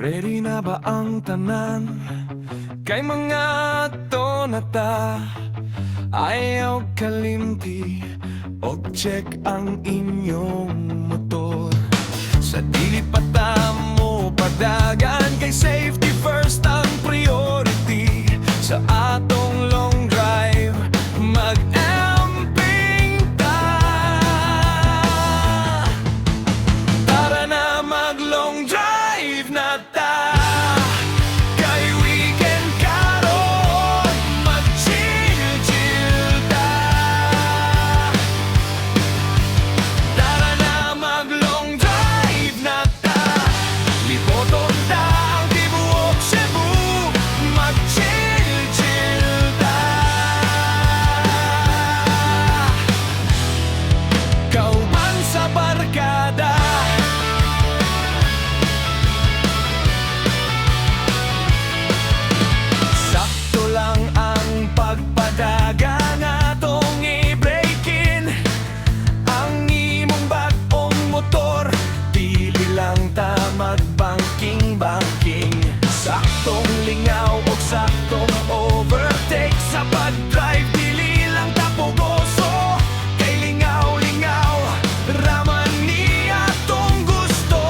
Ready na ba ang tanan? Kay mga tonata ayaw kalimti og check ang inyong motor. Sa dili pa ta mo padagan, kay safety first ang priority. Sa atong long drive mag-amping ta. Tara na mag long drive na ta. Kay weekend karon mag-chill-chill ta. Tara na mag long drive na ta. Liboton ta ang tibuok Cebu. Mag-chill-chill ta. Kauban sa barkada. Sakto lang ang pagpadagan atong i-breakin. Ang imong bagong motor, dili lang ta mag-banking-banking. Saktong lingaw o saktong overtake sa pag-drive, dili lang ta pugoso. Kay lingaw-lingaw raman ni atong gusto.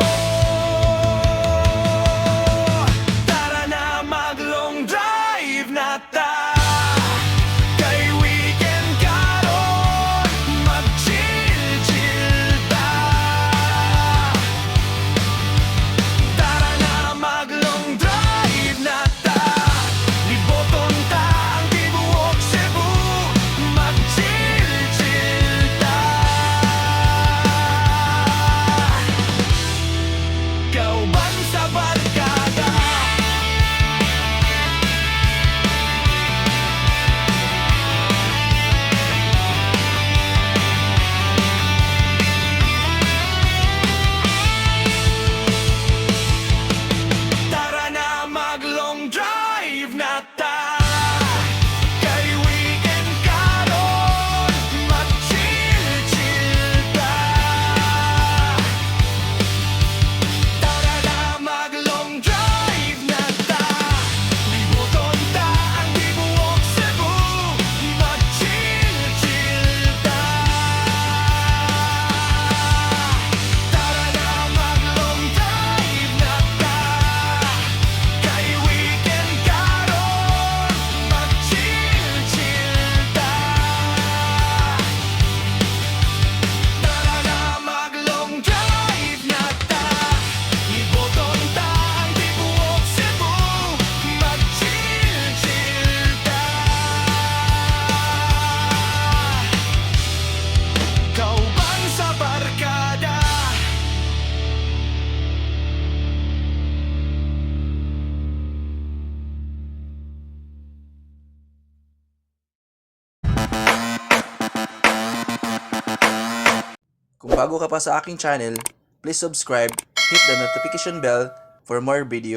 Tara na mag long drive na ta. Kay weekend karon mag-chill-chill ta. Tara na mag long drive na ta. Liboton ta ang tibuok Cebu. Mag-chill-chill ta. Kauban sa barkada. Tara na mag long drive na ta. Kay weekend karon mag-chill-chill ta. Tara na mag long drive na ta. Liboton ta ang tibuok Cebu. Mag-chill-chill ta. Tara na mag long drive na ta. Kay weekend karon mag-chill-chill ta. Tara na mag long drive na ta. Liboton ta ang tibuok Cebu. Mag-chill-chill ta. Kauban sa barkada. Kung bago ka pa sa aking channel, please subscribe, hit the notification bell for more videos.